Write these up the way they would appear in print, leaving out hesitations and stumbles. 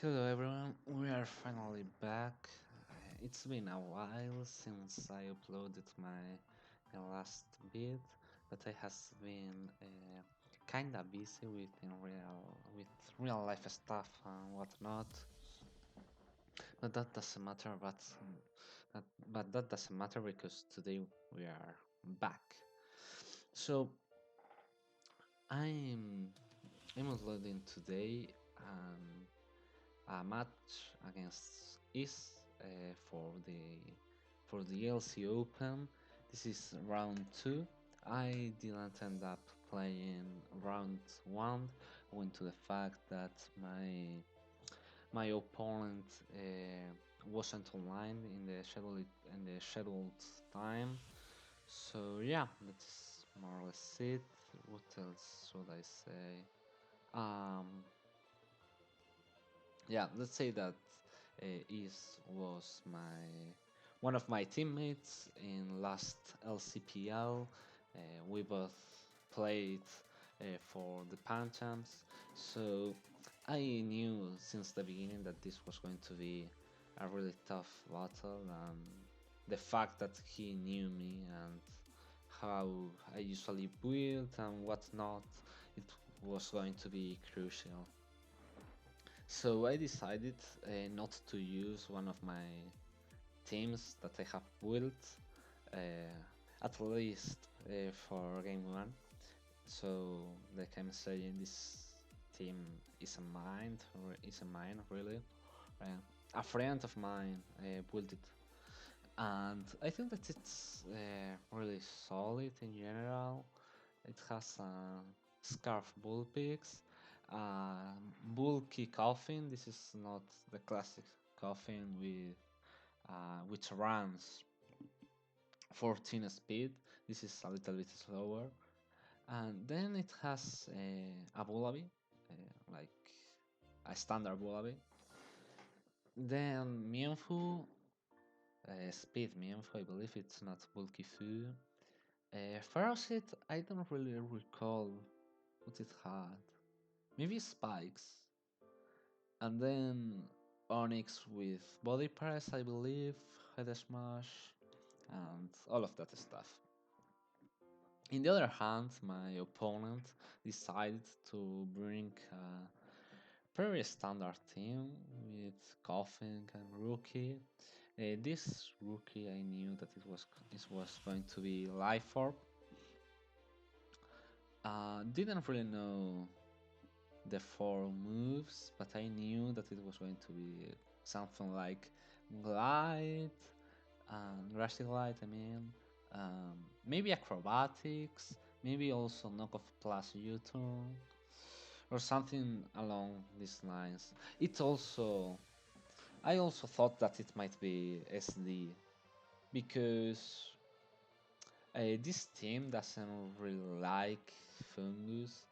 Hello everyone, we are finally back. It's been a while since I uploaded my last bit, but I has been kinda busy with real life stuff and whatnot. But that doesn't matter. But that doesn't matter because today we are back. So I'm I'm uploading today a match against Is for the LC Open. This is round two. I didn't end up playing round one, owing to the fact that my opponent wasn't online in the scheduled time. So yeah, that's more or less it. What else should I say? Um, yeah, let's say that Is was my one of my teammates in last LCPL. We both played for the Panchams, so I knew since the beginning that this was going to be a really tough battle, and the fact that he knew me and how I usually build and whatnot, it was going to be crucial. So I decided not to use one of my teams that I have built, uh, at least for game one. So like I'm saying, this team is a mine really. Uh, a friend of mine built it, and I think that it's really solid in general. It has scarf bull pigs, bulky coffin. This is not the classic coffin which runs 14 speed. This is a little bit slower, and then it has a bullaby, like a standard bullaby. Then Mienfu, speed Mienfu. I believe it's not bulky foo. Ferocit, I don't really recall what it had. Maybe spikes. And then Onyx with body press, I believe, head smash, and all of that stuff. In the other hand, my opponent decided to bring a very standard team with Coffin and Rookie. This Rookie, I knew that it was going to be Life Orb. Didn't really know the four moves, but I knew that it was going to be something like Glide and Rushing Glide, I mean. Maybe Acrobatics, maybe also Knockoff plus U-turn, or something along these lines. I also thought that it might be SD because this team doesn't really like Fungus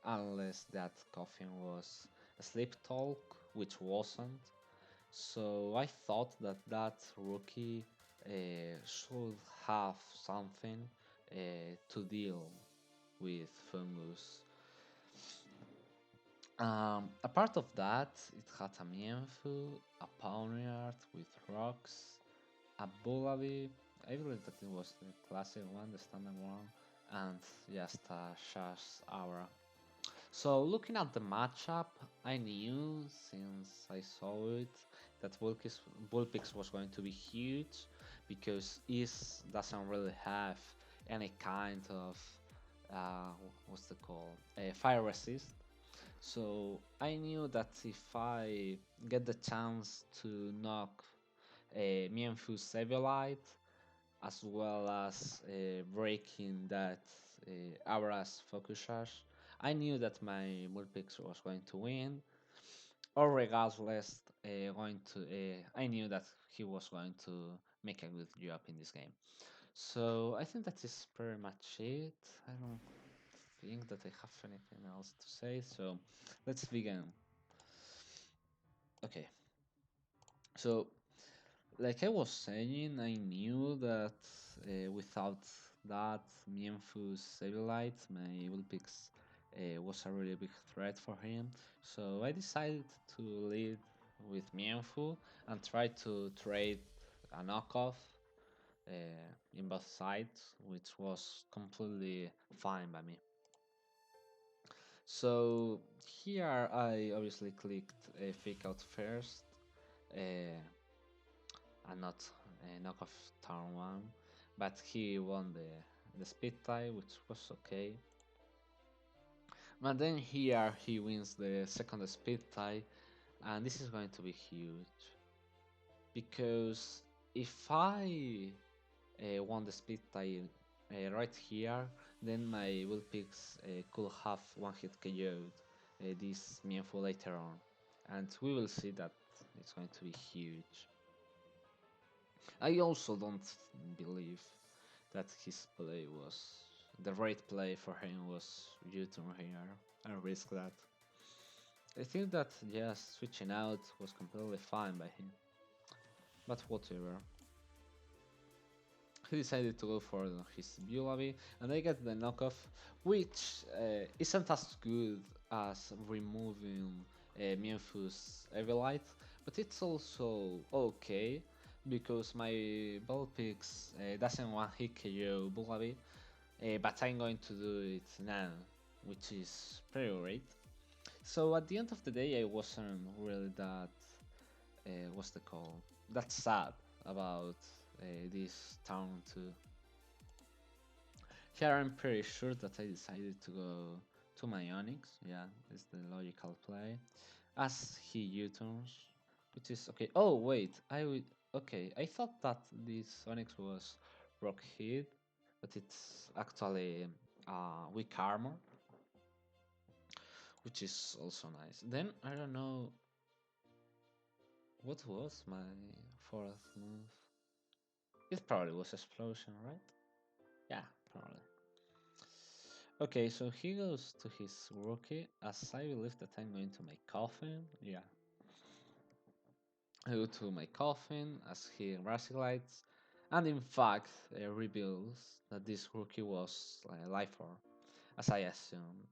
unless that coffin was a sleep talk, which wasn't. So I thought that that rookie should have something to deal with fungus. Apart of that, it had a Mienfu, a Pawniard with rocks, a Bullaby. I believe that it was the classic one, the standard one, and just a Shash Aura. So looking at the matchup, I knew since I saw it that Vulpix was going to be huge because Is doesn't really have any kind of what's it called, fire resist. So I knew that if I get the chance to knock Mienfu's Saviolite as well as breaking that Aura's focus charge, I knew that my Vulpix was going to win, or regardless, I knew that he was going to make a good job in this game. So I think that is pretty much it. I don't think that I have anything else to say. So let's begin. Okay, so like I was saying, I knew that without that Mienfus Sablelight, my Vulpix was a really big threat for him. So I decided to lead with Mienfu and try to trade a knockoff in both sides, which was completely fine by me. So here I obviously clicked fake out first, uh, and not knockoff turn one, but he won the speed tie, which was okay. But then here he wins the second speed tie, and this is going to be huge because if I won the speed tie right here, then my will picks could have one hit KO'd this Mienful later on, and we will see that it's going to be huge. I also don't believe that his play was the right play for him was U-turn here and risk that. I think that just switching out was completely fine by him, but whatever. He decided to go for his Bulabi, and I get the knockoff, which isn't as good as removing Mienfu's Evilite, but it's also okay because my ball picks doesn't want hit KO Bulabi, but I'm going to do it now, which is pretty great. So at the end of the day, I wasn't really that what's the call? That's sad about this town too. Here I'm pretty sure that I decided to go to my Onyx. Yeah, it's the logical play. As he U-turns, which is okay. Oh wait, I would. Okay, I thought that this Onyx was rock hit, but it's actually weak armor, which is also nice. Then I don't know what was my fourth move. It probably was explosion, right? Yeah, probably. Okay, so he goes to his rookie, as I believe that I'm going to my coffin. Yeah. I go to my coffin as he lights, and in fact reveals that this rookie was life or as I assume,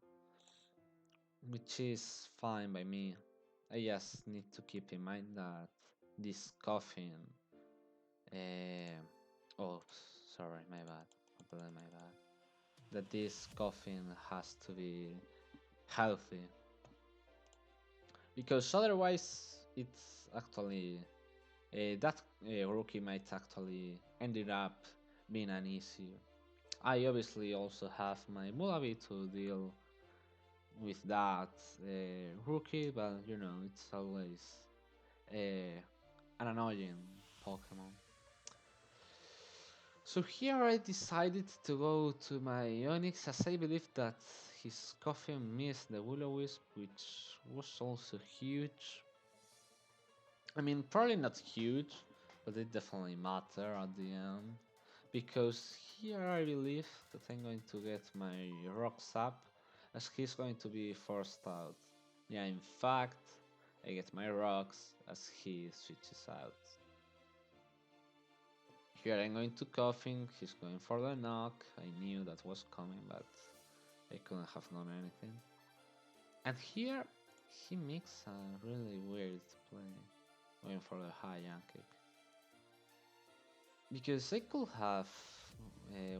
which is fine by me. I just need to keep in mind that this coffin. Oops, sorry, my bad. Completely my bad. That this coffin has to be healthy because otherwise it's actually that rookie might actually ended up being an issue. I obviously also have my Mulavi to deal with that rookie, but you know it's always uh, an annoying Pokemon. So here I decided to go to my Onyx as I believe that his coffin missed the Will-O-Wisp, which was also huge. I mean, probably not huge, but it definitely matter at the end. Because here I believe that I'm going to get my rocks up, as he's going to be forced out. Yeah, in fact, I get my rocks as he switches out. Here I'm going to Coffin, he's going for the knock. I knew that was coming, but I couldn't have known anything. And here he makes a really weird play, going for the high kick. Because I could have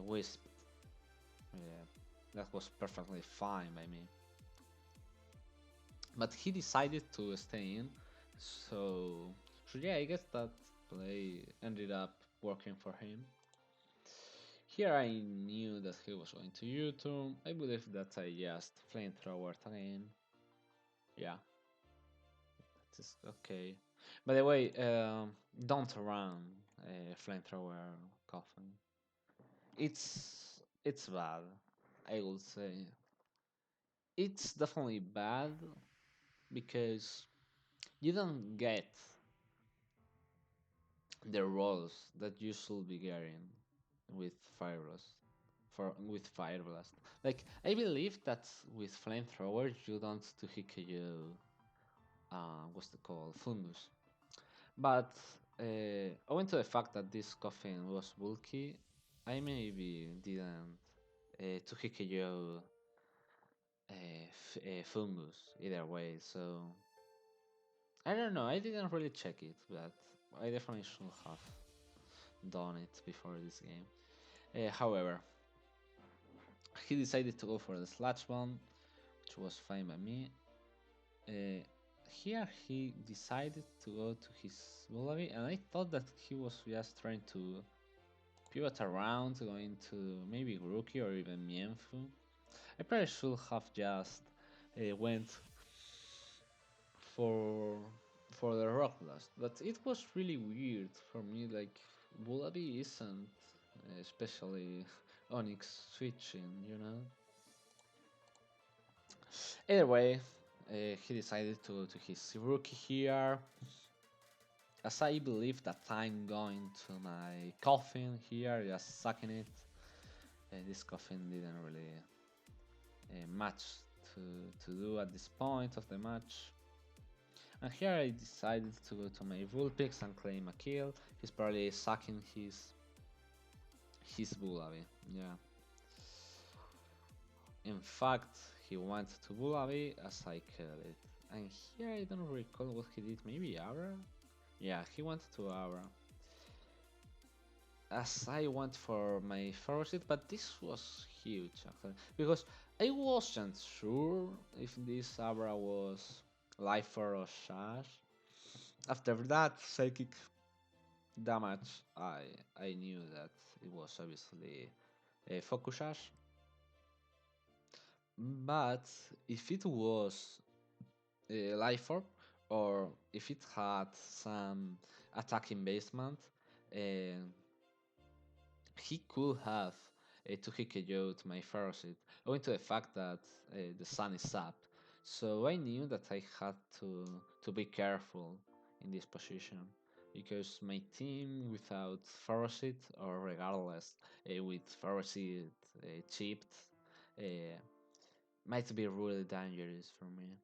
Wisp. Yeah, that was perfectly fine by me. But he decided to stay in, so yeah, I guess that play ended up working for him. Here I knew that he was going to U-turn. I believe that I just flamethrowered again. Yeah, that is okay. By the way, don't run flamethrower coffin. It's bad. I would say it's definitely bad because you don't get the rolls that you should be getting with Fire Blast. With Fire Blast, like I believe that with Flamethrower you don't to hit you. What's the call? Fungus. But owing to the fact that this coffin was bulky, I maybe didn't to hit you fungus either way. So I don't know. I didn't really check it, but I definitely should have done it before this game. However, he decided to go for the slash bomb, which was fine by me. Uh, Here he decided to go to his Bullaby, and I thought that he was just trying to pivot around, going to maybe Grookey or even Mienfu. I probably should have just went for the Rock Blast, but it was really weird for me. Like Bullaby isn't especially Onyx switching, you know. Either way, he decided to go to his rookie here. As I believe that I'm going to my coffin here, just sucking it. This coffin didn't really much to do at this point of the match. And here I decided to go to my Vulpix and claim a kill. He's probably sucking his Bullaby. Yeah. In fact, he went to Bullaby as I killed it. And here I don't recall what he did. Maybe Aura? Yeah, he went to Aura. As I went for my first hit, but this was huge actually, because I wasn't sure if this Abra was Lifer or Shash. After that psychic damage, I knew that it was obviously a Focus Shash. But if it was a Lifer, or if it had some attacking basement, uh, he could have to KO'd my Ferocid, owing to the fact that the sun is up. So I knew that I had to be careful in this position because my team without Ferocid, or regardless with Ferocid chipped, uh, might be really dangerous for me.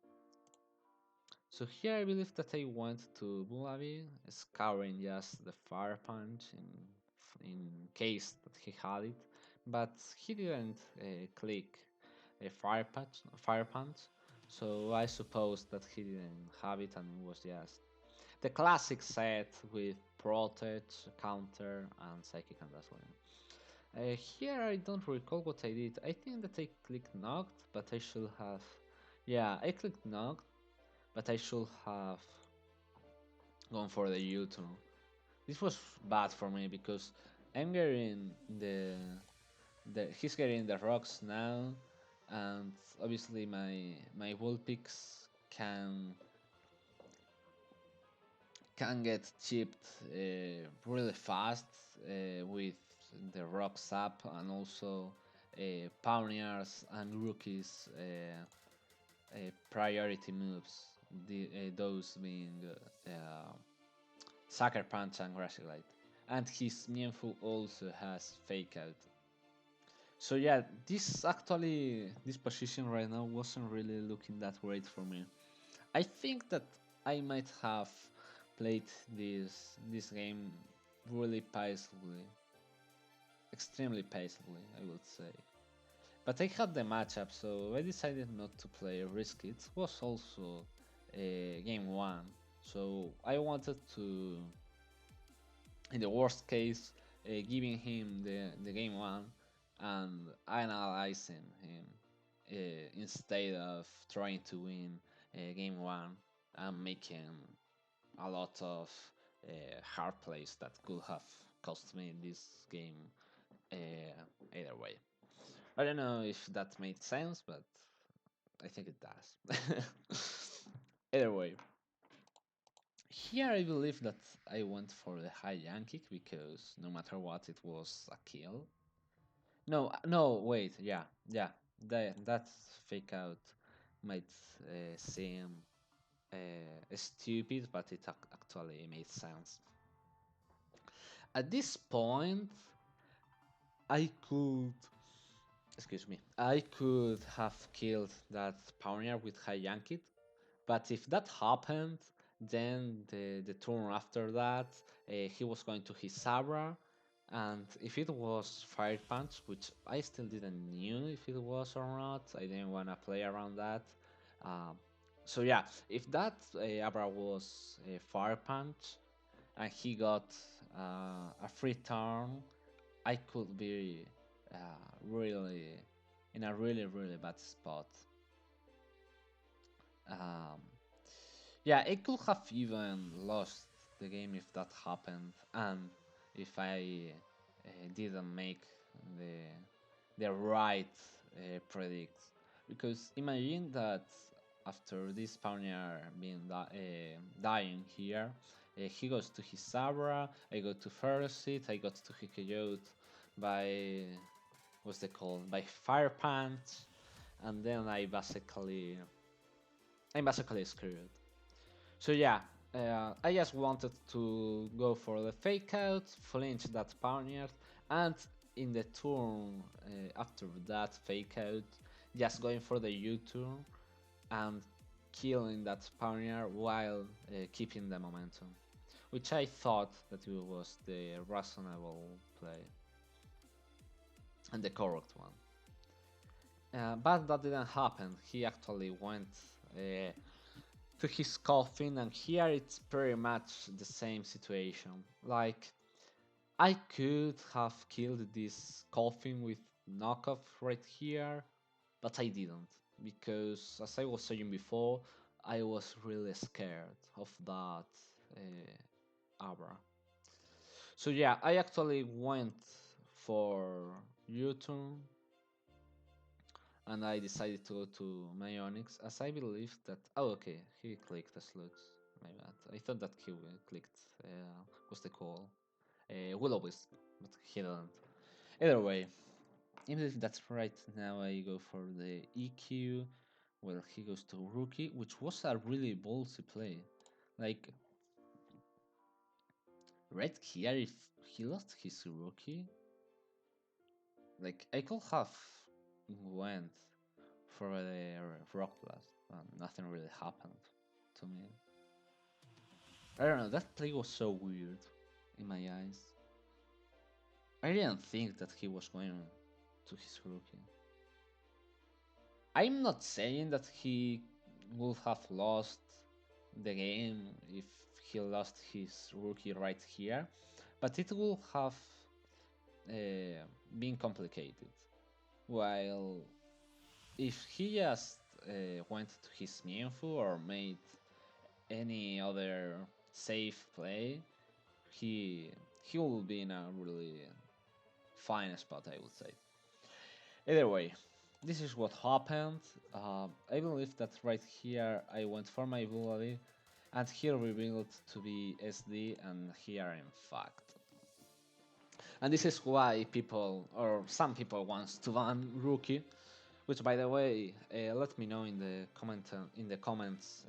So here I believe that I went to Bullaby, scouring just the fire punch in case that he had it, but he didn't click a fire punch, so I suppose that he didn't have it and it was just the classic set with protect, counter, and psychic and that's one. Here I don't recall what I did. I think that I clicked knocked, but I should have. Yeah, I clicked knocked, but I should have gone for the U-turn. This was bad for me because I'm getting the he's getting the rocks now, and obviously my Vulpix can get chipped really fast with the rocks up, and also Pioneers and Rookies priority moves. Those being Sucker Punch and Grassy Light. And his Mienfoo also has Fake Out. So yeah, this position right now wasn't really looking that great for me. I think that I might have played this game really peacefully, extremely peacefully, I would say. But I had the matchup, so I decided not to play risky. It was also game one, so I wanted to, in the worst case, giving him the game one and analyzing him instead of trying to win game one and making a lot of hard plays that could have cost me this game either way. I don't know if that made sense, but I think it does. Either way, here I believe that I went for the high Yank kick because no matter what, it was a kill. No, no, wait, that fake out might seem stupid, but it actually made sense. At this point, I could, excuse me, I could have killed that Pioneer with high Yankee, but if that happened, then the turn after that, he was going to his Sabra, And if it was Fire Punch, which I still didn't knew if it was or not, I didn't want to play around that. Um, so yeah, if that Abra was a Fire Punch and he got a free turn, I could be uh, really in a really bad spot. Um, yeah, I could have even lost the game if that happened, and if I didn't make the the right predict. Because imagine that after this pioneer being dying here, he goes to his Sabra, I go to first seat, I got to Hikayot by what's they called by Fire Punch, and then I'm basically screwed. So yeah, I just wanted to go for the fake out, flinch that pioneer, and in the turn after that fake out, just going for the U-turn and killing that pioneer while keeping the momentum, which I thought that it was the reasonable play and the correct one. But that didn't happen. He actually went to his coffin, and here it's pretty much the same situation. Like, I could have killed this coffin with knockoff right here, but I didn't, because as I was saying before, I was really scared of that Abra. So yeah, I actually went for U-turn, and I decided to go to my Onyx, as I believe that. Oh, okay, he clicked the slots. My bad. I thought that he clicked. What's the call? Will-O-Wisp, but he didn't. Either way, even if that's right, now I go for the EQ. Well, he goes to Rookie, which was a really ballsy play. Like, right here, if he lost his Rookie, like, I could have went for the Rock Blast, but nothing really happened to me. I don't know, that play was so weird in my eyes. I didn't think that he was going to his Rookie. I'm not saying that he would have lost the game if he lost his Rookie right here, but it would have been complicated. While if he just went to his Mienfoo or made any other safe play, he he will be in a really fine spot, I would say. Either way, this is what happened. I believe that right here I went for my ability, and here revealed to be SD, and here I'm fucked. And this is why people, or some people, wants to ban Rookie. Which, by the way, let me know in the comments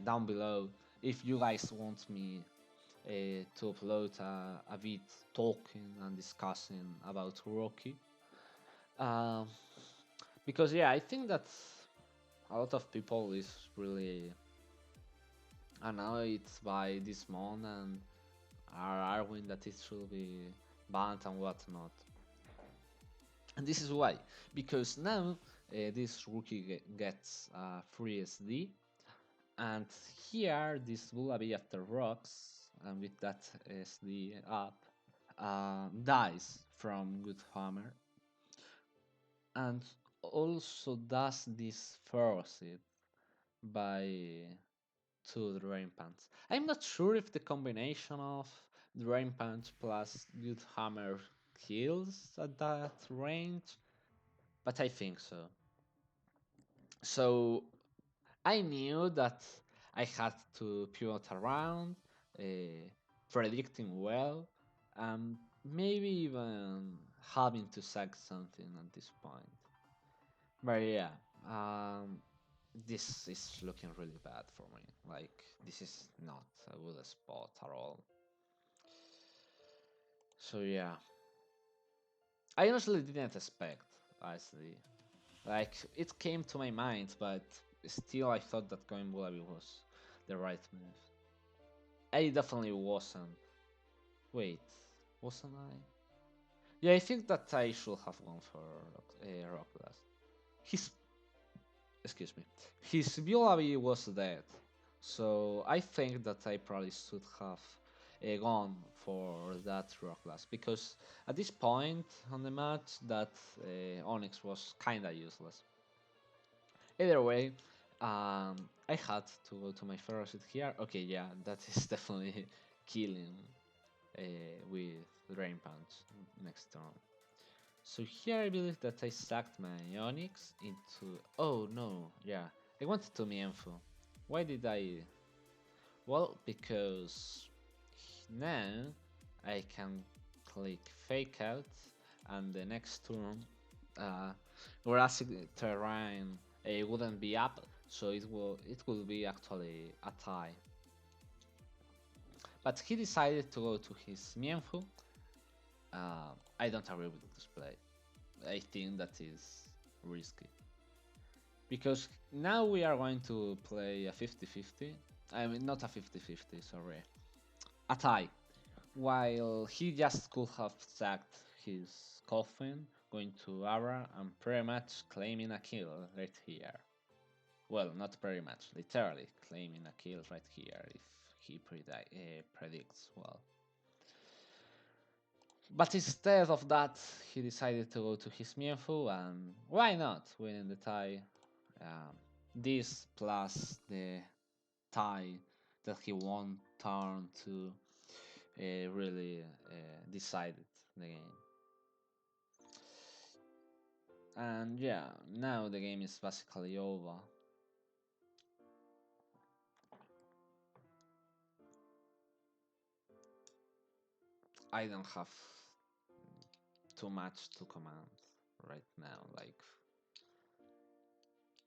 down below if you guys want me to upload a bit talking and discussing about Rookie. Um, because yeah, I think that a lot of people is really annoyed by this mon and are arguing that it should be banned and whatnot. And this is why, because now this Rookie gets free SD, and here this Lullaby after rocks, and with that SD up, dies from Good Hammer, and also does this first it by two Drain Pants. I'm not sure if the combination of Drain Punch plus Good Hammer kills at that range, but I think so. So I knew that I had to pivot around, uh, predicting well, and maybe even having to sack something at this point. But yeah, um, this is looking really bad for me. Like, this is not a good spot at all. So yeah, I honestly didn't expect ISD. Like, it came to my mind, but still I thought that going Wallaby was the right move. I definitely wasn't. Wait. wasn't I? Yeah, I think that I should have gone for Rock Blast. His, excuse me, his Biolabi was dead, so I think that I probably should have gone for that Rock Blast because at this point on the match, that Onyx was kinda useless. Either way, I had to go to my Ferocity here. Okay, yeah, that is definitely killing uh, with Drain Punch next turn. So here I believe that I sacked my Onyx into... Oh no, yeah. I wanted to Mienfoo. Why did I... Well, because now I can click Fake Out and the next turn Jurassic Terrain wouldn't be up, so it will be actually a tie. But he decided to go to his Mienfoo. I don't agree with this play. I think that is risky. Because now we are going to play a 50-50. I mean, not a 50-50, sorry. A tie. While he just could have sacked his coffin, going to Ara, and pretty much claiming a kill right here. Well, not very much, literally claiming a kill right here if he predicts well. But instead of that, he decided to go to his Mienfoo, and why not winning the tie? Um, this plus the tie that he won turn to really decided the game. And yeah, now the game is basically over. I don't have too much to command right now. Like,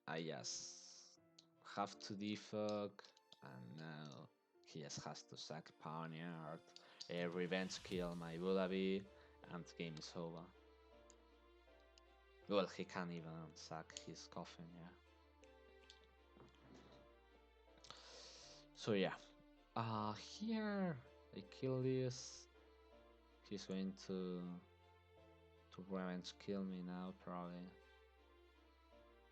I just have to defog, and now he just has to sack Pawniard, revenge kill my Bulabi, and the game is over. Well, he can't even sack his coffin, yeah. So yeah, here I kill this. He's going to revenge kill me now, probably.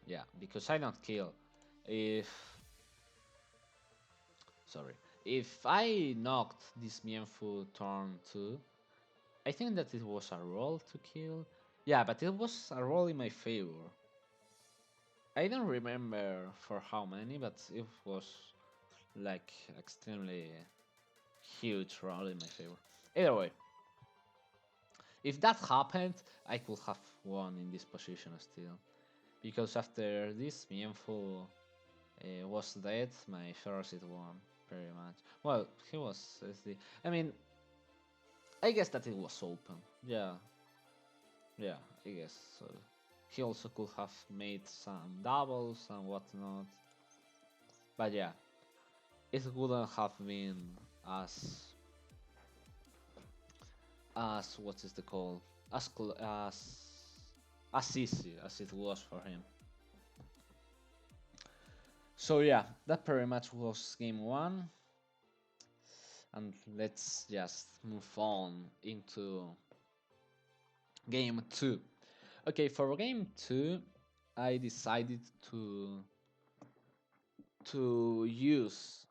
Yeah, because I don't kill. If sorry, if I knocked this Mienfoo turn 2, I think that it was a roll to kill. Yeah, but it was a roll in my favor. I don't remember for how many, but it was like extremely huge roll in my favor. Either way, if that happened, I could have won in this position still. Because after this Mienfoo was dead, my Ferocity won pretty much. Well, he was SD. I mean, I guess that it was open. Yeah, yeah, I guess so. He also could have made some doubles and whatnot. But yeah, it wouldn't have been as what is the call as easy as it was for him. So yeah, that pretty much was game 1. And let's just move on into game 2. Okay, for game 2, I decided to use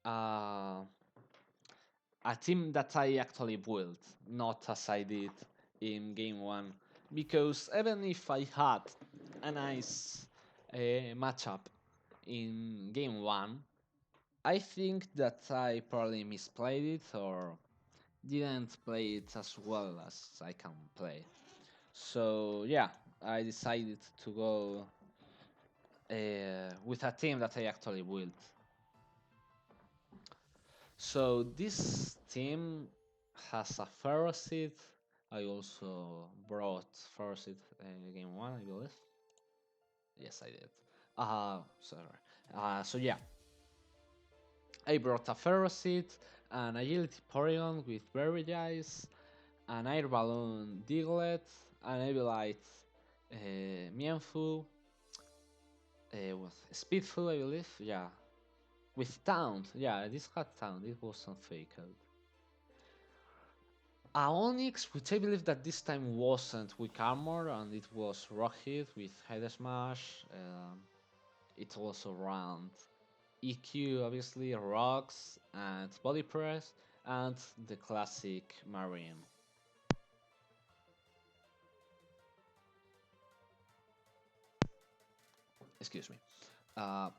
a team that I actually built, not as I did in game 1, because even if I had a nice matchup in game 1, I think that I probably misplayed it or didn't play it as well as I can play. So yeah, I decided to go with a team that I actually built. So this team has a Ferocid. I also brought Ferocid game 1, I believe. Yes, I did. Sorry. So yeah, I brought a Ferocid, an Agility Porygon with Berry Eyes, an Air Balloon Diglett, an Evilite Mienfoo, with Speedful, I believe, yeah. With Taunt, yeah, this had Taunt, it wasn't Fake Out. Onyx, which I believe that this time wasn't weak armor and it was rock hit with head smash. It also ran EQ, obviously, rocks and body press, and the classic marine. Excuse me.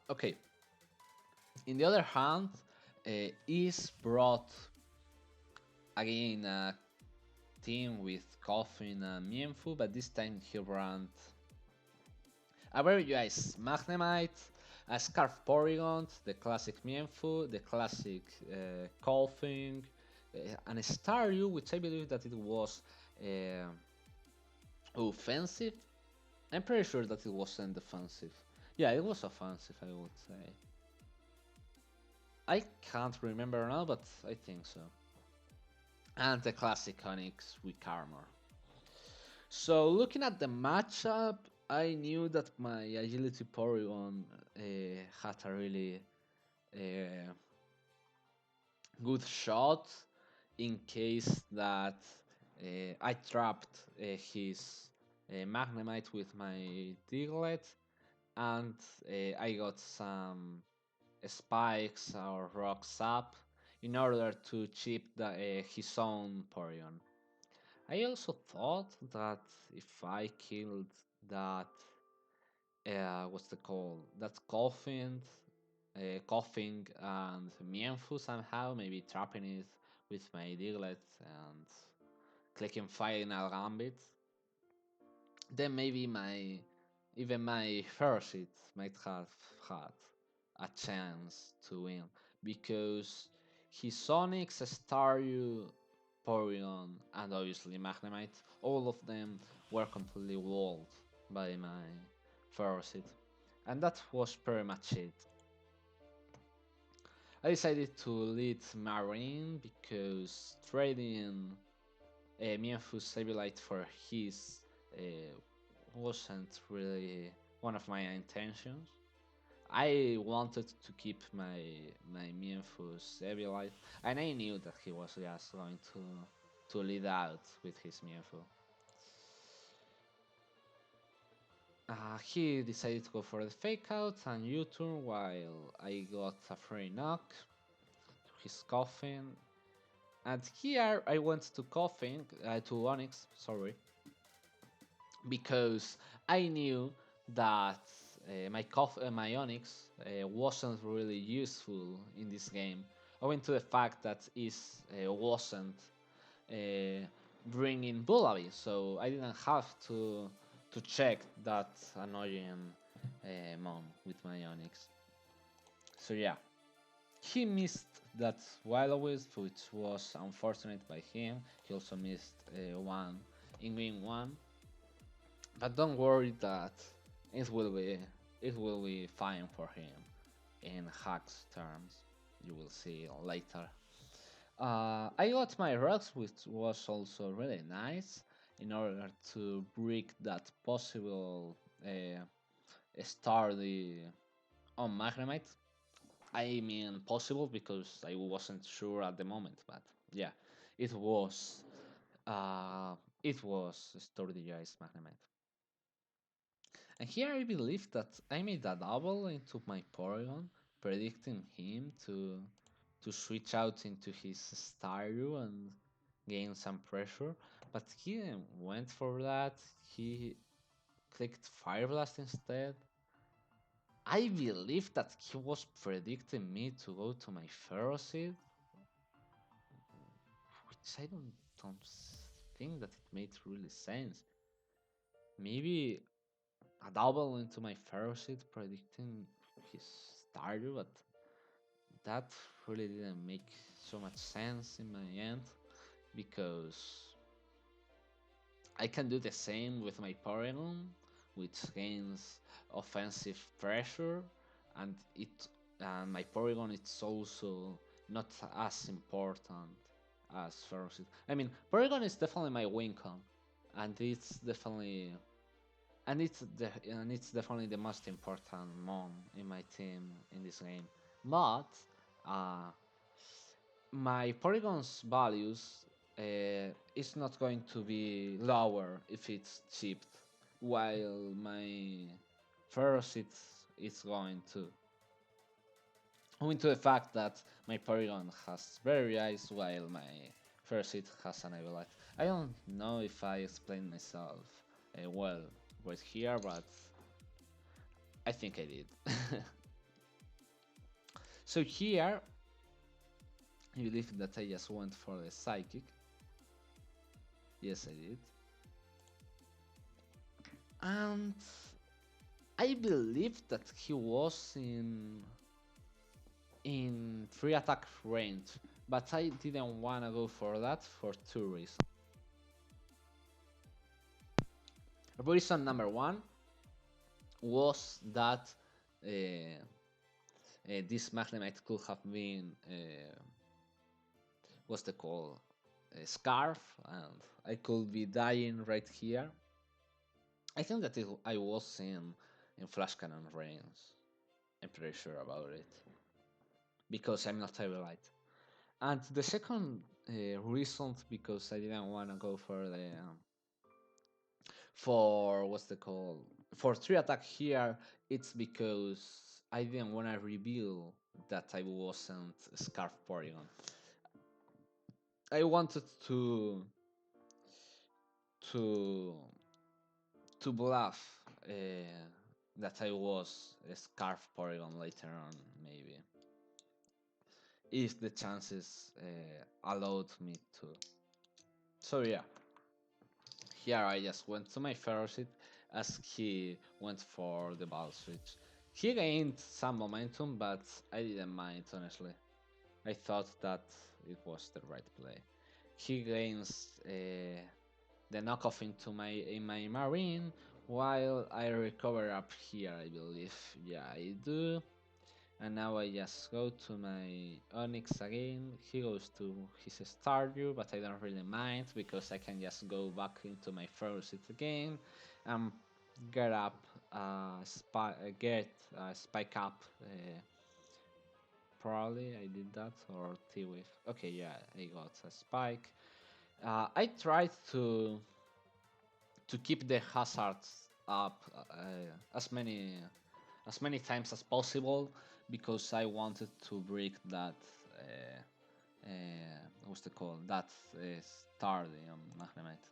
Okay. In the other hand, Is brought again a team with Coffin and Mienfu, but this time he ran a very nice Magnemite, a Scarf Porygon, the classic Mienfu, the classic Coffin, and a Staryu, which I believe that it was offensive. I'm pretty sure that it wasn't defensive. Yeah, it was offensive, I would say. I can't remember now, but I think so. And the classic Onyx with armor. So looking at the matchup, I knew that my agility Porygon had a really uh, good shot in case that I trapped his Magnemite with my Diglett, and I got some spikes or rocks up in order to chip his own Porygon. I also thought that if I killed that, what's the call? That coughing and Mienfu somehow, maybe trapping it with my Diglett and clicking Final Gambit, then maybe even my first hit might have had a chance to win because his Sonics, Staryu, Porygon, and obviously Magnemite, all of them were completely walled by my first hit, and that was pretty much it. I decided to lead Marine because trading Mienfu's Sableye for his wasn't really one of my intentions. I wanted to keep my Mienfu's Sableye, and I knew that he was just going to lead out with his Mienfu. He decided to go for the fake out and U-turn while I got a free knock to his coffin. And here I went to coffin, to Onyx, sorry, because I knew that my Onyx wasn't really useful in this game, owing to the fact that it wasn't uh, bringing Bullaby, so I didn't have to check that annoying mon with my Onyx. So yeah, he missed that wild wisp, which was unfortunate by him. He also missed one in game one, but don't worry that it will be it will be fine for him in hacks terms. You will see later. I got my rocks, which was also really nice in order to break that possible star on Magnemite. I mean possible because I wasn't sure at the moment, but yeah, it was uh, it was strategized Magnemite. And here I believe that I made a double into my Porygon, predicting him to switch out into his Staryu and gain some pressure, but he didn't went for that. He clicked Fire Blast instead. I believe that he was predicting me to go to my Ferocid, which I don't think that it made really sense. Maybe a double into my Ferocid predicting his Staryu, but that really didn't make so much sense in my end because I can do the same with my Porygon, which gains offensive pressure, and my Porygon it's also not as important as Ferocity. I mean, Porygon is definitely my win con, and it's definitely the most important mon in my team in this game. But uh, my Porygon's values it's not going to be lower if it's chipped, while my first it's going to. Owing to the fact that my Porygon has very eyes while my first hit has an light. I don't know if I explained myself well right here, but I think I did. So here, you believe that I just went for the Psychic. Yes, I did. And I believe that he was in free attack range, but I didn't wanna go for that for two reasons. Reason number one was that this Magnemite could have been what's the call, a scarf, and I could be dying right here. I think that I was in flash cannon range. I'm pretty sure about it because I'm not Light. And the second reason because I didn't want to go for the for what's the call for three attack here, it's because I didn't want to reveal that I wasn't Scarf Porygon. I wanted to to bluff that I was a Scarf Porygon later on, maybe if the chances allowed me to. So yeah, here I just went to my Ferocity as he went for the ball switch. He gained some momentum, but I didn't mind honestly. I thought that it was the right play. He gains the knockoff into my marine while I recover up here, I believe. Yeah, I do. And now I just go to my Onyx again. He goes to his Stardew, but I don't really mind because I can just go back into my first hit again and get up, get spike up. Probably I did that or T-Wave. Okay, yeah, I got a spike. I tried to keep the hazards up as many times as possible because I wanted to break that what's the call that Stardium Magnemite.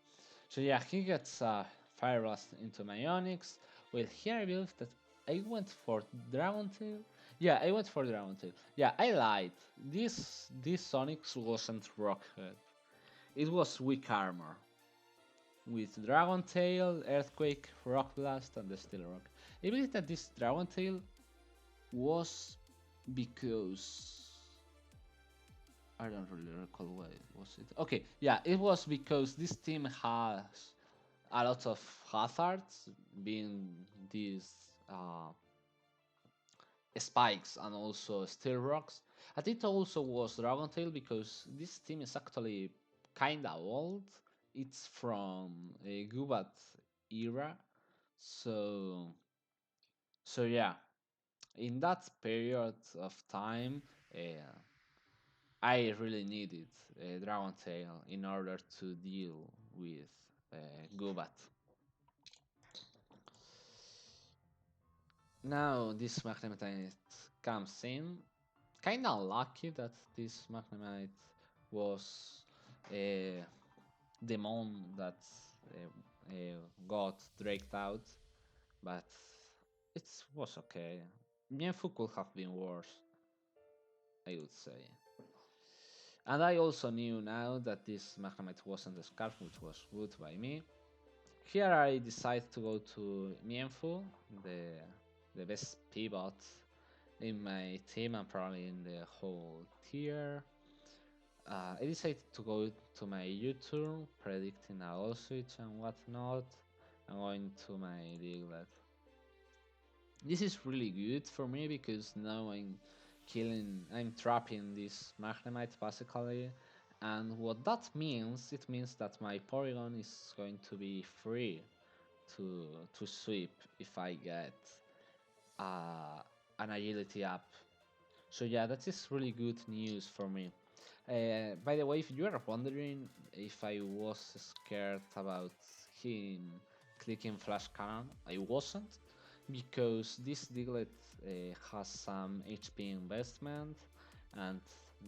So yeah, he gets Fire Blast into my Onyx. Well, here I believe that I went for Dragon Tail. Yeah, I went for Dragon Tail. Yeah, I lied. This Onyx wasn't Rockhead. It was weak armor with Dragon Tail, Earthquake, Rock Blast, and the Steel Rock. I believe that this Dragon Tail was because I don't really recall why was it. Okay, yeah, it was because this team has a lot of hazards, being these spikes and also steel rocks. And it also was Dragon Tail because this team is actually kinda old. It's from a Gubat era, so yeah, in that period of time, uh, I really needed Dragon Tail in order to deal with Gubat. Now this Magnemite comes in. Kinda lucky that this Magnemite was the mon that got draked out, but it was okay. Mienfoo could have been worse, I would say. And I also knew now that this Magnemite wasn't a Scarf, which was good by me. Here I decided to go to Mienfoo, the best pivot in my team and probably in the whole tier. I decided to go to my U-turn, predicting a all switch and whatnot. I'm going to my Diglett. This is really good for me because now I'm trapping this Magnemite basically. And what that means, it means that my Porygon is going to be free to sweep if I get an agility up. So yeah, that is really good news for me. By the way, if you are wondering if I was scared about him clicking flash cannon, I wasn't, because this Diglett has some HP investment, and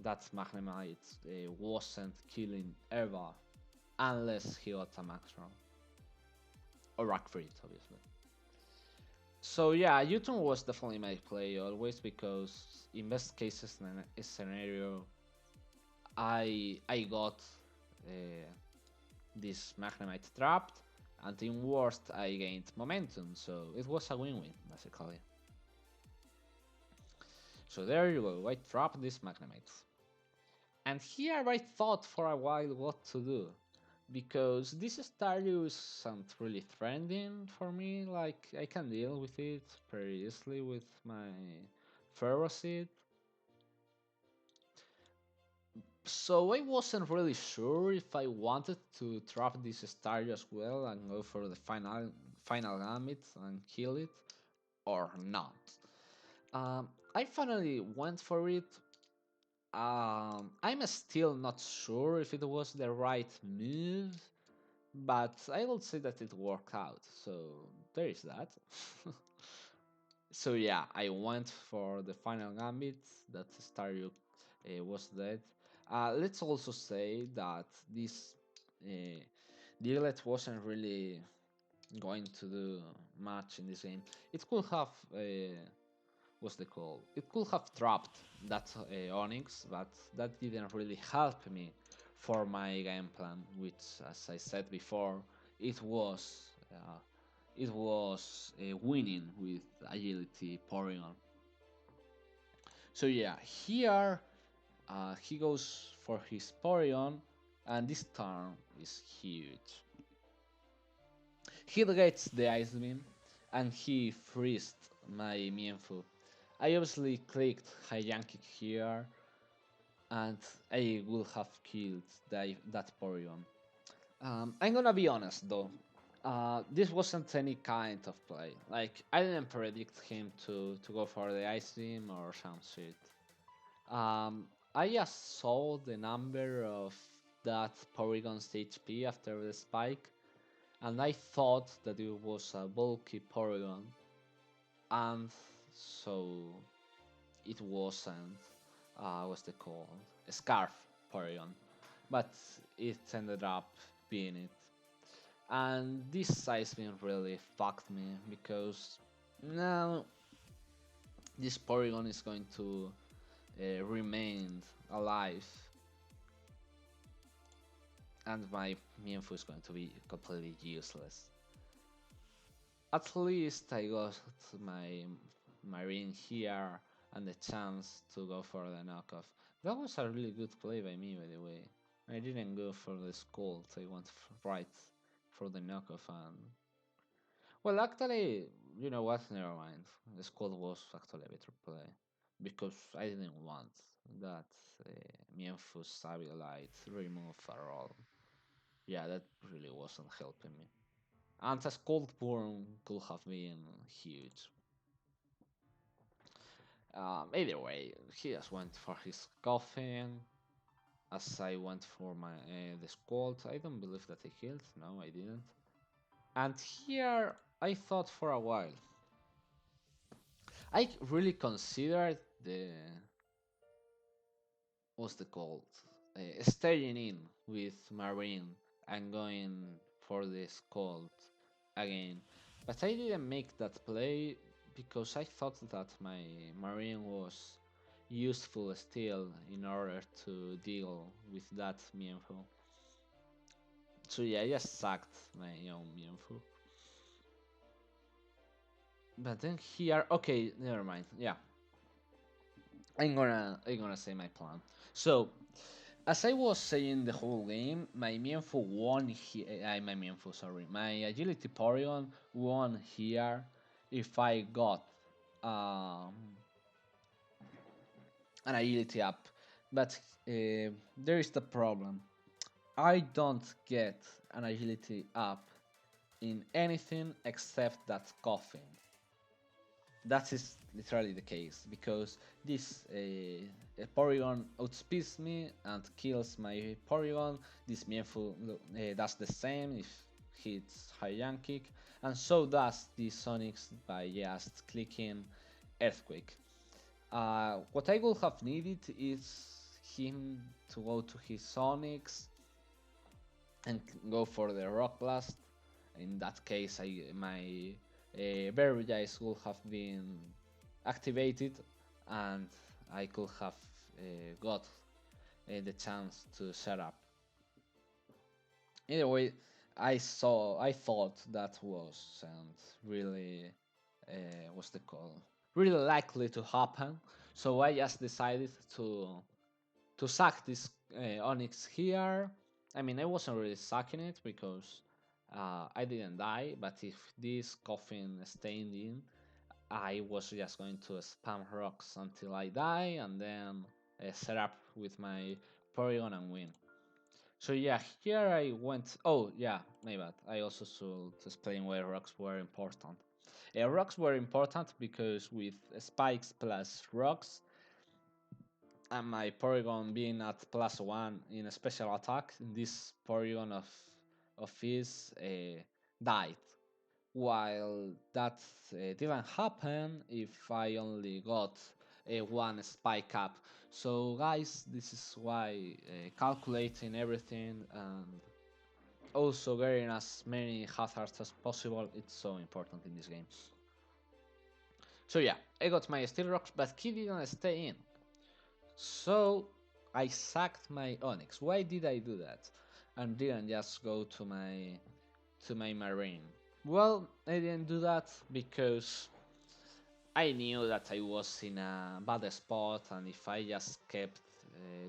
that Magnemite wasn't killing ever unless he got a Maxron or Rock Crit, obviously. So yeah, U-turn was definitely my play always, because in best cases scenario, I got uh, this Magnemite trapped, and in worst I gained momentum, so it was a win-win basically. So there you go, I trapped this Magnemite. And here I thought for a while what to do, because this Staryu isn't really trending for me, like I can deal with it pretty easily with my Ferocid. So I wasn't really sure if I wanted to trap this Staryu as well and go for the final gambit and kill it or not. I finally went for it. I'm still not sure if it was the right move, but I will say that it worked out. So there is that. So yeah, I went for the final gambit. That Staryu was dead. Let's also say that this uh, Diglett wasn't really going to do much in this game. It could have what's the call? It could have trapped that Onyx, but that didn't really help me for my game plan, which, as I said before, it was winning with agility Porygon. So yeah, here he goes for his Porygon, and this turn is huge. He gets the Ice Beam, and he freezed my Mienfoo. I obviously clicked High Jump Kick here, and I would have killed that Porygon. I'm gonna be honest though, this wasn't any kind of play. Like, I didn't predict him to go for the Ice Beam or some shit. I just saw the number of that Porygon's HP after the spike, and I thought that it was a bulky Porygon, and so it wasn't, what's it called? A Scarf Porygon, but it ended up being it. And this size being really fucked me, because now this Porygon is going to remain alive, and my Mienfoo is going to be completely useless. At least I got my Marine here and the chance to go for the knockoff. That was a really good play by me, by the way. I didn't go for the Scald, I went right for the knockoff. And well, actually, you know what, never mind. The Scald was actually a better play, because I didn't want that Mienfoo Sableye remove at all. Yeah, that really wasn't helping me. And a Scald Burn could have been huge. Either way, he just went for his coffin, as I went for my the Scald. I don't believe that I killed. No, I didn't. And here I thought for a while. I really considered the what's the called staying in with Marine and going for the Scald again, but I didn't make that play because I thought that my Marine was useful still in order to deal with that Mienfoo. So yeah, I just sacked my own Mienfoo. But then here, okay, never mind. Yeah, I'm gonna say my plan. So as I was saying the whole game, my Mienfoo won here. My Mienfoo, sorry, my Agility Porygon won here if I got um, an Agility up. But there is the problem. I don't get an Agility up in anything except that Coffin. that is literally the case because this Porygon outspeeds me and kills my Porygon. This Mienfoo does the same if hits High Kick, and so does the Sonics by just clicking Earthquake. What I would have needed is him to go to his Sonics and go for the Rock Blast. In that case, my Berry Eyes would have been activated, and I could have got the chance to set up. Either way, I thought that was and really what's the call? Really likely to happen. So I just decided to sack this Onyx here. I mean, I wasn't really sacking it because I didn't die, but if this coffin stayed in, I was just going to spam rocks until I die and then set up with my Porygon and win. So yeah, here I went. Oh yeah, my bad. I also should explain why rocks were important. Rocks were important because with spikes plus rocks, and my Porygon being at +1 in a special attack, this Porygon of his died. While that didn't happen if I only got one spike up. So guys, this is why calculating everything and also getting as many hazards as possible, it's so important in this game. So yeah, I got my Steel Rocks, but he didn't stay in. So I sacked my Onyx. Why did I do that? And didn't just go to my Marine. Well, I didn't do that because I knew that I was in a bad spot, and if I just kept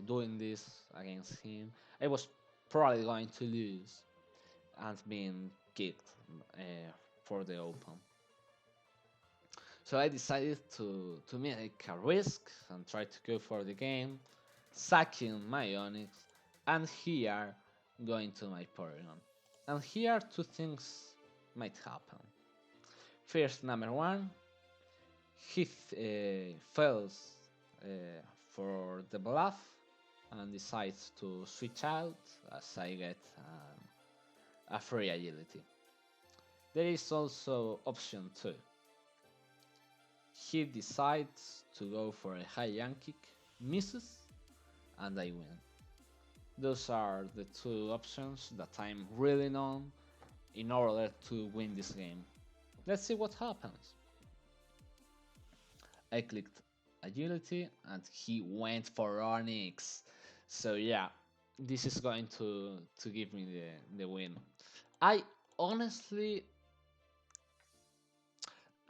doing this against him, I was probably going to lose and being kicked for the open. So I decided to make a risk and try to go for the game, sacking my Onyx, and here going to my Porygon. And here two things might happen. First, number one, he fails for the bluff and decides to switch out as I get a free agility. There is also option 2. He decides to go for a high kick, misses, and I win. Those are the two options that I'm really on in order to win this game. Let's see what happens. I clicked agility and he went for Onyx. So yeah, this is going to give me the win. I honestly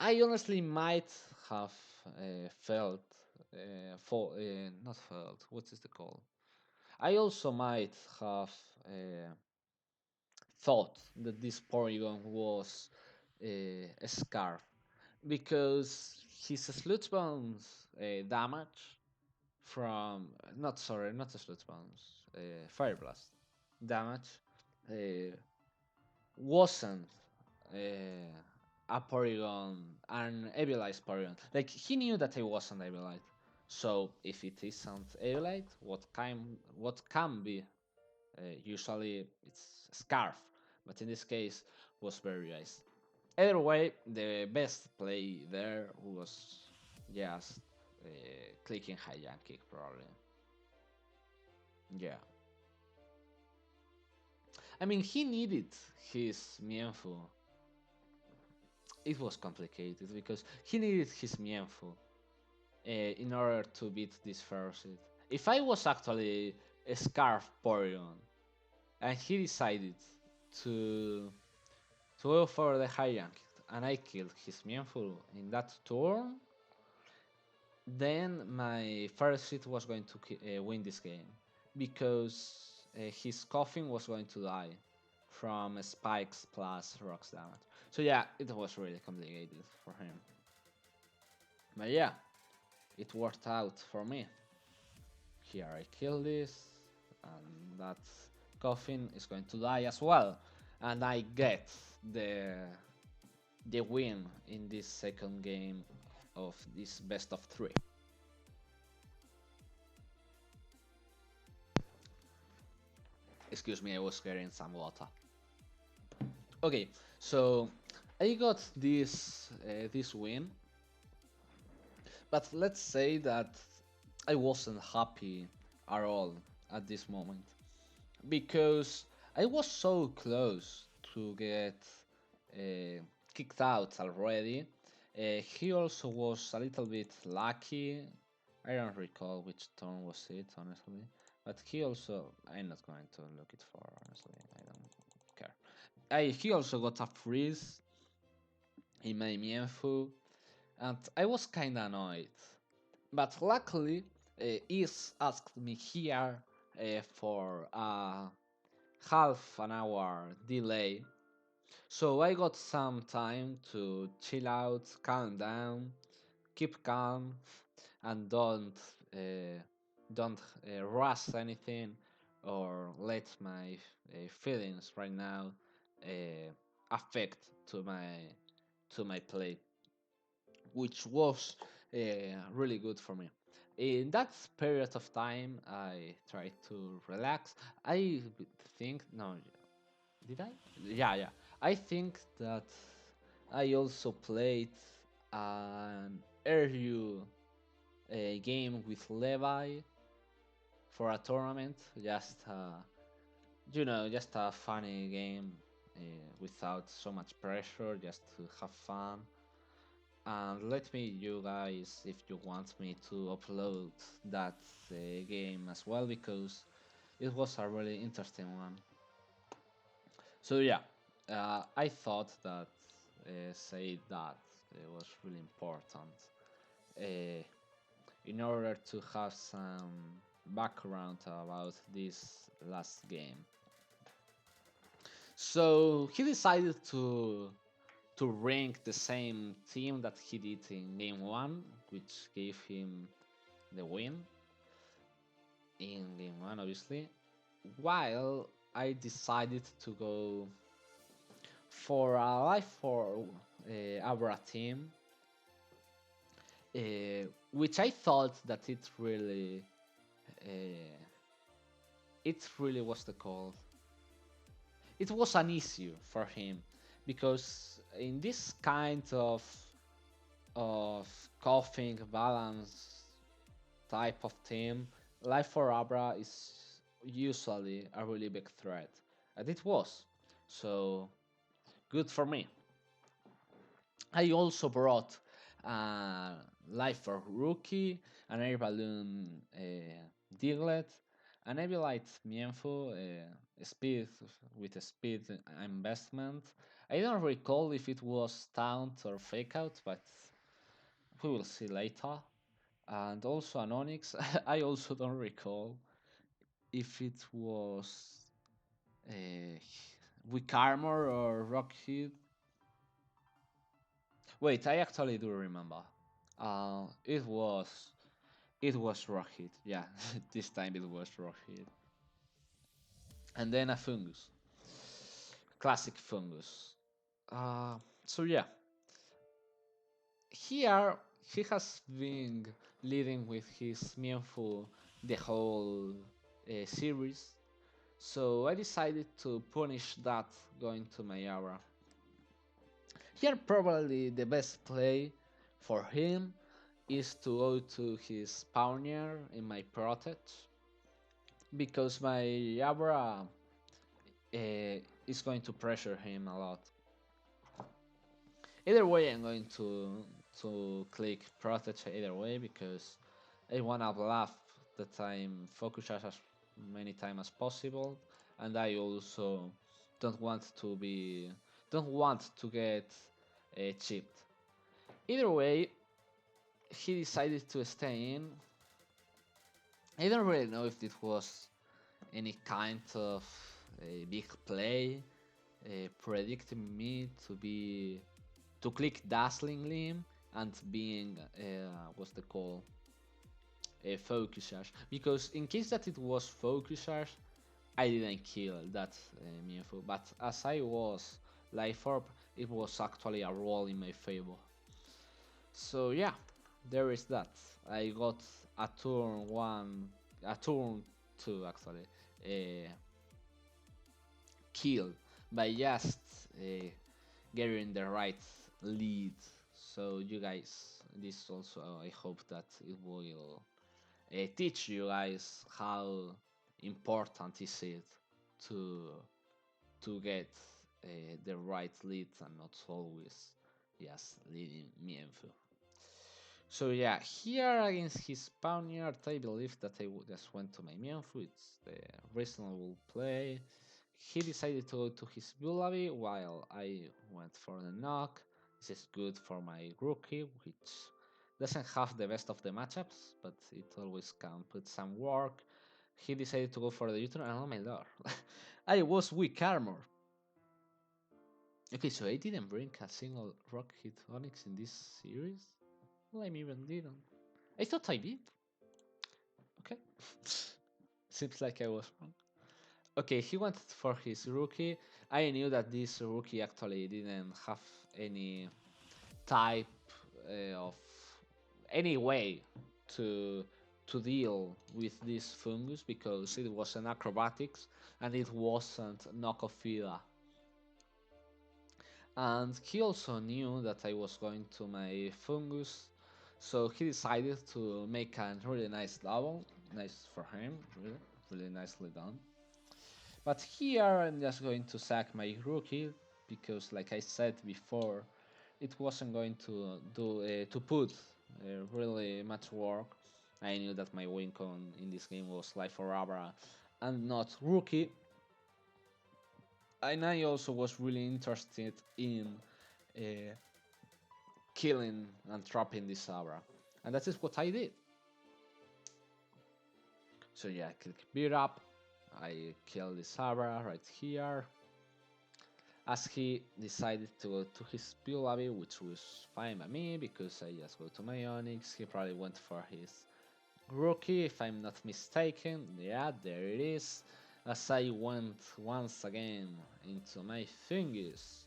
I honestly might have felt not felt. What is the call? I also might have thought that this Porygon was a Scarf because his Sludge Bones damage from not a Sludge Bones, Fire Blast damage uh, wasn't a Porygon, an Eviolite Porygon. Like he knew that it wasn't Eviolite. So if it isn't Eviolite, what can be? Usually it's Scarf, but in this case was Very Ice. Either way, the best play there was just clicking high kick probably. Yeah. I mean, he needed his Mienfoo. It was complicated because he needed his Mienfoo in order to beat this first hit. If I was actually a Scarf Porygon and he decided to go for the high rank and I killed his Mienfoo in that turn, then my first hit was going to win this game because his coffin was going to die from spikes plus rocks damage. So yeah, it was really complicated for him. But yeah, it worked out for me. Here I kill this, and that coffin is going to die as well, and I get the win in this second game of this best of three. Excuse me, I was getting some water. Okay, so I got this win, but let's say that I wasn't happy at all at this moment because I was so close to get uh, kicked out already. He also was a little bit lucky. I don't recall which turn was it, honestly. But he also, I'm not going to look it for, honestly. I don't care. He also got a freeze in my Mienfu, and I was kinda annoyed. But luckily, Is asked me here for a half an hour delay, so I got some time to chill out, calm down, keep calm, and don't rush anything or let my feelings right now affect to my play, which was really good for me. In that period of time, I tried to relax. I think no, did I? Yeah, yeah. I think that I also played an RU game with Levi for a tournament. Just just a funny game without so much pressure, just to have fun. And let me, you guys, if you want me to upload that game as well, because it was a really interesting one. So yeah, I thought that say that it was really important uh, in order to have some background about this last game. So he decided to rank the same team that he did in game one, which gave him the win in game one, obviously. While I decided to go for a life for Abra team, which I thought that it really was the call. It was an issue for him because in this kind of coughing balance type of team, Life for Abra is usually a really big threat, and it was. So good for me. I also brought Life for Rookie, an Air Balloon Diglett, an Evilite Mienfo, speed with a speed investment. I don't recall if it was Taunt or Fake Out, but we will see later. And also an Onyx. I also don't recall if it was uh, Weak Armor or Rock Hit. Wait, I actually do remember. It was Rohit. Yeah, this time it was Rohit. And then a fungus, classic fungus. So yeah, here he has been leading with his Mienfu the whole series. So I decided to punish that going to my aura. Here probably the best play for him is to go to his Pioneer in my Protect, because my Abra is going to pressure him a lot. Either way, I'm going to click Protect either way because I wanna bluff that I'm focused as many times as possible, and I also don't want to be don't want to get chipped. Either way, he decided to stay in. I don't really know if it was any kind of a big play, predicting me to click Dazzling Limb and being what's the call, a focus charge. Because in case that it was focus charge, I didn't kill that Mienfoo. But as I was Life Orb, it was actually a roll in my favor. So yeah, there is that. I got a turn one, a turn two actually, uh, killed by just getting the right lead. So you guys, this also I hope that it will teach you guys how important is it to get the right lead and not always just leading Mienfu. So yeah, here against his Spaniard, I believe that I just went to my Mienfu. It's the reasonable play. He decided to go to his Bulabi while I went for the knock. This is good for my rookie, which doesn't have the best of the matchups, but it always can put some work. He decided to go for the U-turn, and oh my lord, I was weak armor. Okay, so I didn't bring a single rock hit Onyx in this series? Well, I even didn't. I thought I did. Okay. Seems like I was wrong. Okay, he went for his rookie. I knew that this rookie actually didn't have any type of any way to deal with this fungus because it was an acrobatics and it wasn't Nokofida. And he also knew that I was going to my fungus, so he decided to make a really nice double. Nice for him, really, really nicely done. But here I'm just going to sack my rookie because, like I said before, it wasn't going to do to put really much work. I knew that my win con in this game was Life or Abra and not rookie, and I also was really interested in uh, killing and trapping this Abra, and that is what I did. So yeah, I click beat up, I kill this Abra right here. As he decided to go to his Pillavi, which was fine by me because I just go to my Onyx. He probably went for his rookie, if I'm not mistaken. Yeah, there it is. As I went once again into my Fungus.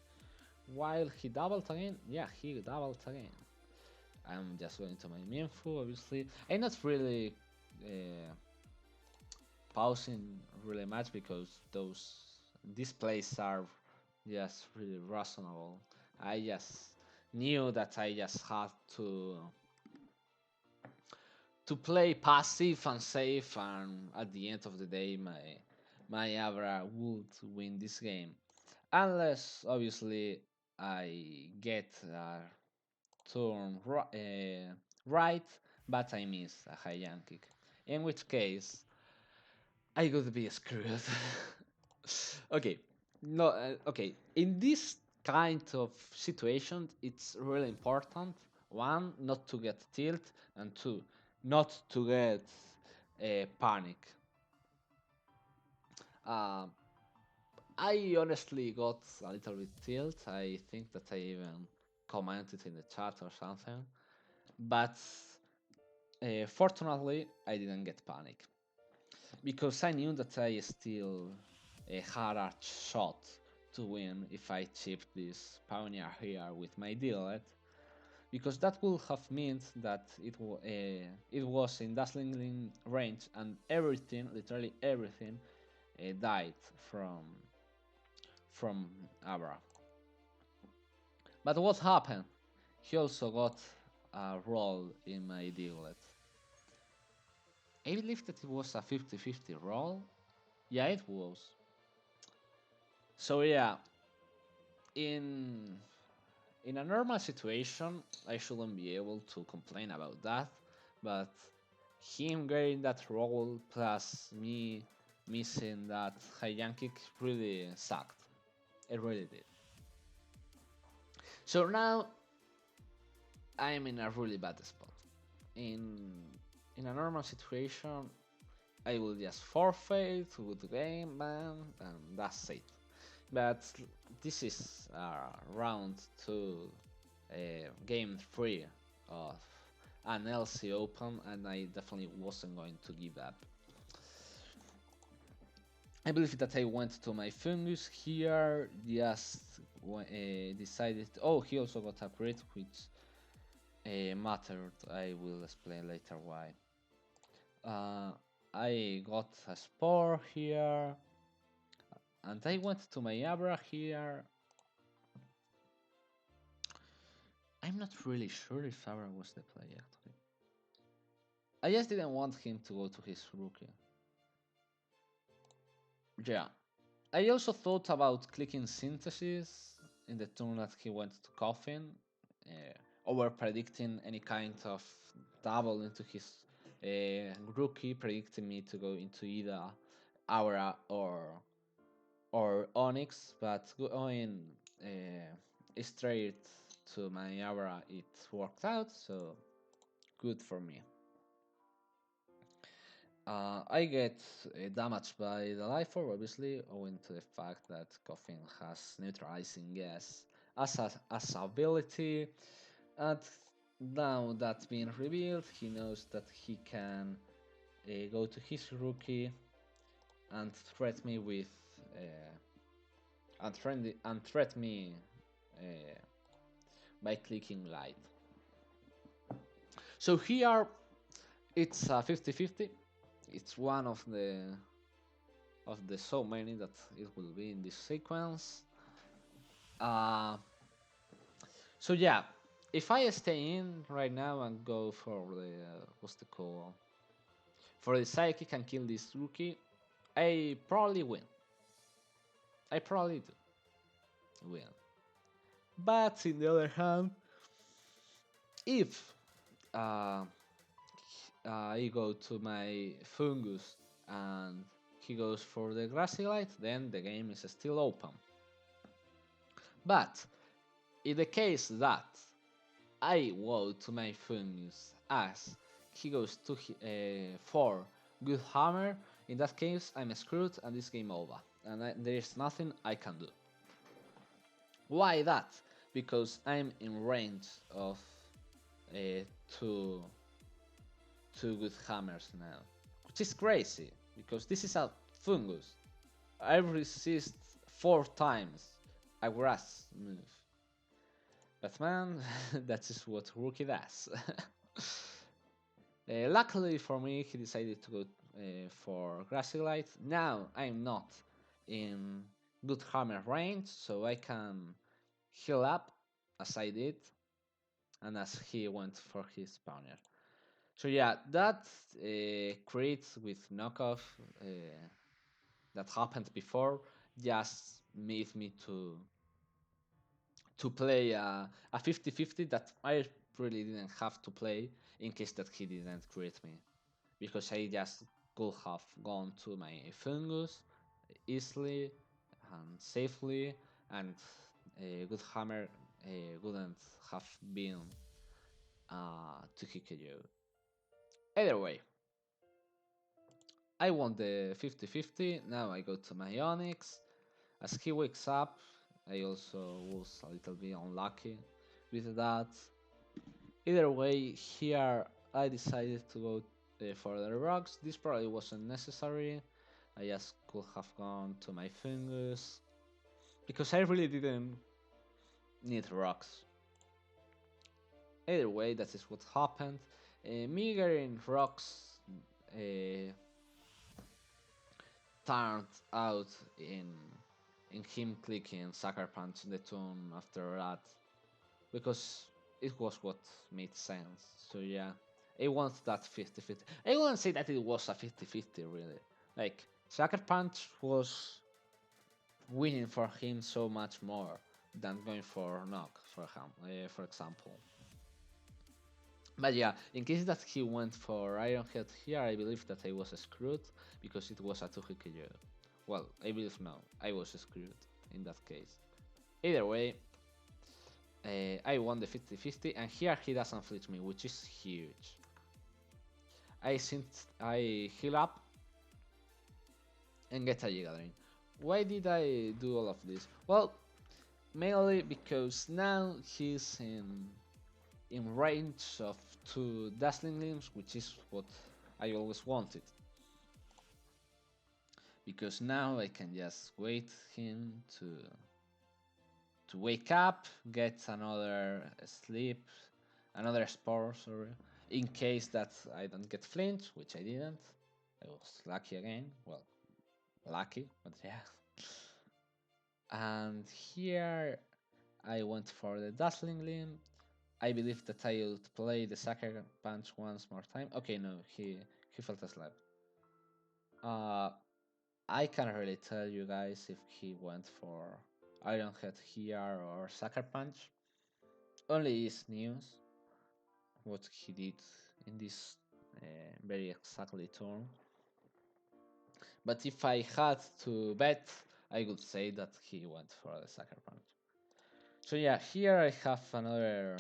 While he doubled again, yeah, he doubled again. I'm just going to my Mienfu, obviously. I'm not really uh, pausing really much because these plays are just really reasonable. I just knew that I just had to play passive and safe, and at the end of the day, my Abra would win this game, unless obviously I get a turn right, but I miss a high jump kick, in which case I could be screwed. Okay, no, okay. In this kind of situation, it's really important. One, not to get tilt, and two, not to get panic. Uh, I honestly got a little bit tilt. I think that I even commented in the chat or something, but fortunately, I didn't get panic because I knew that I still had a shot to win if I chipped this Pioneer here with my Dealet, because that would have meant that it was in dazzling range and everything, literally everything, died from Abra. But what happened? He also got a roll in my Dealet. I believe that it was a 50-50 roll. Yeah, it was. So yeah, in in a normal situation, I shouldn't be able to complain about that, but him getting that roll plus me missing that high jump kick really sucked. It really did. So now I am in a really bad spot. In a normal situation, I will just forfeit with the game, man, and that's it. But this is round 2, game 3 of an LC Open, and I definitely wasn't going to give up. I believe that I went to my Fungus here, just decided. Oh, he also got a crit, which mattered. I will explain later why. Uh, I got a spore here, and I went to my Abra here. I'm not really sure if Abra was the play actually. I just didn't want him to go to his rookie. Yeah. I also thought about clicking synthesis in the turn that he went to coffin, over predicting any kind of double into his rookie, predicting me to go into either Aura or Onyx, but going straight to my Aura, it worked out, so good for me. I get damaged by the life orb, obviously, owing to the fact that Coffin has neutralizing gas as ability. And now that's been revealed, he knows that he can go to his rookie and threat me with and threat me uh, by clicking light. So here it's a 50-50. It's one of the so many that it will be in this sequence. Uh, so yeah, if I stay in right now and go for the what's the call for the psychic and kill this rookie, I probably win. I probably do win. But in the other hand, if uh, I go to my fungus and he goes for the grassy light, then the game is still open. But in the case that I woe to my fungus as he goes to for good hammer. In that case, I'm screwed and this game over, and there is nothing I can do. Why that? Because I'm in range of uh, two two good hammers now, which is crazy because this is a fungus. I resist 4 times a grass move. But man, that is what Rookie does. Luckily for me, he decided to go for Grassy Light. Now I'm not in good hammer range, so I can heal up as I did, and as he went for his spawner. So yeah, that crit with knockoff that happened before just made me to play a 50-50 that I really didn't have to play in case that he didn't create me. Because I just could have gone to my fungus easily and safely, and a good hammer wouldn't have been to Hikayu. Either way, I won the 50-50, now I go to my Onyx. As he wakes up, I also was a little bit unlucky with that. Either way, here I decided to go for the rocks. This probably wasn't necessary. I just could have gone to my fingers because I really didn't need rocks. Either way, that is what happened. Me getting rocks turned out in him clicking Sucker Punch in the turn after that because it was what made sense. So yeah, I want that 50-50. I wouldn't say that it was a 50-50 really. Like Sucker Punch was winning for him so much more than going for knock for him, for example. But yeah, in case that he went for Ironhead here, I believe that I was screwed because it was a 2-hit. Well, I believe no, I was screwed in that case. Either way, I won the 50-50, and here he doesn't flinch me, which is huge. I heal up and get a Giga Drain. Why did I do all of this? Well, mainly because now he's in range of 2 Dazzling Limbs, which is what I always wanted. Because now I can just wait him to wake up, get another sleep, another spore, sorry, in case that I don't get flinch, which I didn't. I was lucky again. Well, lucky, but yeah. And here I went for the Dazzling Limb. I believe that I would play the Sucker Punch once more time. Okay, no, he felt asleep. Uh, I can't really tell you guys if he went for Iron Head here or Sucker Punch. Only is news what he did in this very exactly turn. But if I had to bet, I would say that he went for the Sucker Punch. So yeah, here I have another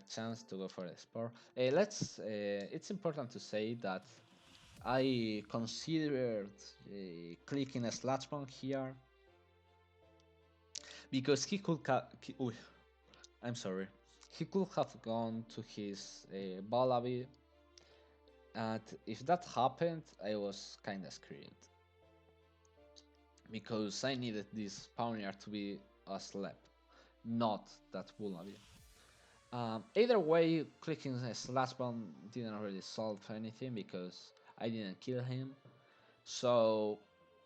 chance to go for the Spore. Let's. It's important to say that I considered clicking a Sludge Bomb here because he could. I'm sorry. He could have gone to his Balabi, and if that happened, I was kinda screwed because I needed this Pioneer to be asleep, not that Bulabi. Either way, clicking a slash bomb didn't really solve anything because I didn't kill him. So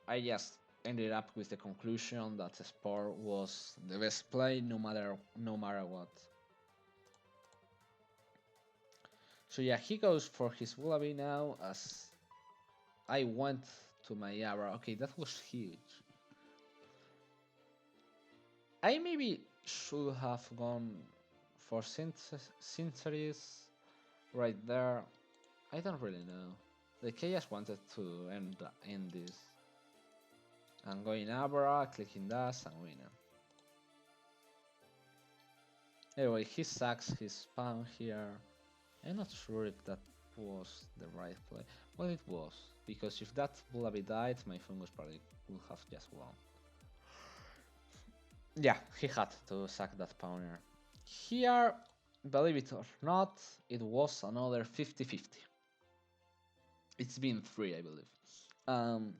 I just ended up with the conclusion that Spore was the best play no matter what. So yeah, he goes for his Wallaby now as I went to my Yara. Okay, that was huge. I maybe should have gone for Synthesis right there. I don't really know. Like I just wanted to end this. I'm going Abra, clicking dash, and winning. Anyway, he sacks his spawn here. I'm not sure if that was the right play. Well, it was, because if that Bullaby died, my Fungus probably would have just won. Yeah, he had to sack that Pioneer. Here, believe it or not, it was another 50-50. It's been 3, I believe. Um,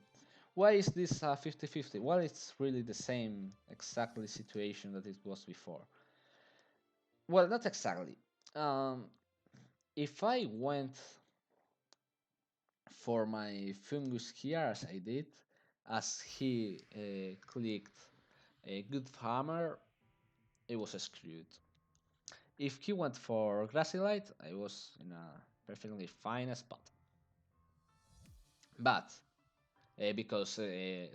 why is this 50-50? Well, it's really the same exactly situation that it was before. Well, not exactly. Um, if I went for my Fungus here as I did, as he clicked a good hammer, it was screwed. If he went for Grassy Light, I was in a perfectly fine spot. But because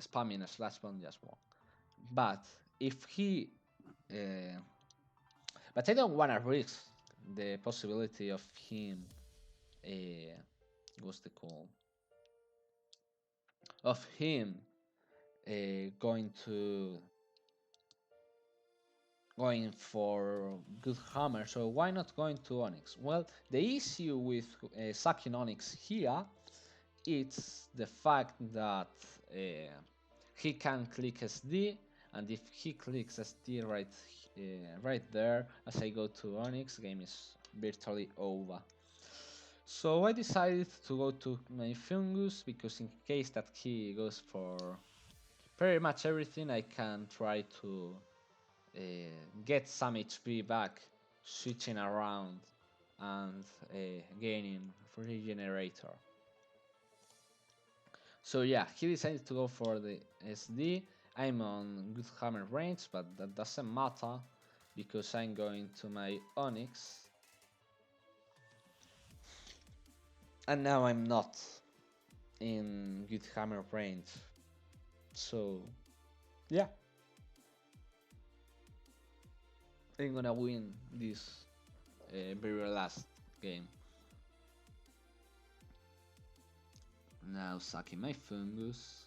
spamming a slash bomb just won. But if he, but I don't want to risk the possibility of him, what's the call? Of him going for good hammer. So why not going to Onyx? Well, the issue with sacking Onyx here it's the fact that he can click SD, and if he clicks SD right there, as I go to Onyx, game is virtually over. So I decided to go to my Fungus because in case that he goes for pretty much everything, I can try to get some HP back, switching around and gaining regenerator. So yeah, he decided to go for the SD. I'm on good hammer range, but that doesn't matter because I'm going to my Onyx. And now I'm not in good hammer range. So yeah, I'm gonna win this very last game. Now sucking my Fungus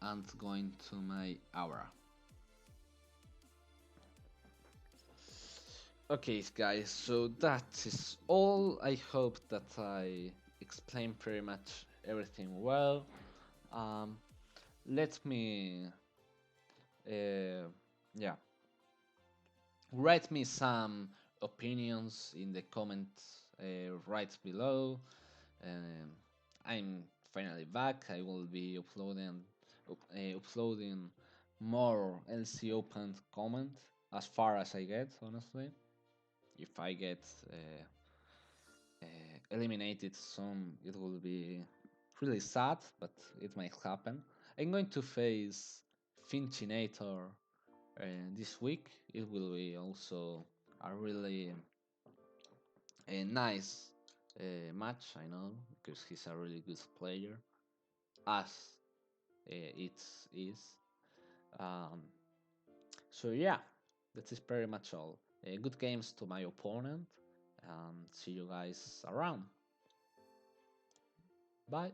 and going to my Aura. Okay guys, so that is all. I hope that I explained pretty much everything well. Let me yeah, write me some opinions in the comments right below. I'm finally back. I will be uploading more LC opened comment as far as I get, honestly. if I get eliminated soon, it will be really sad, but it might happen. I'm going to face Finchinator this week. It will be also a really nice match, I know, because he's a really good player, as it is. Um, so yeah, that is pretty much all. Good games to my opponent, and see you guys around. Bye.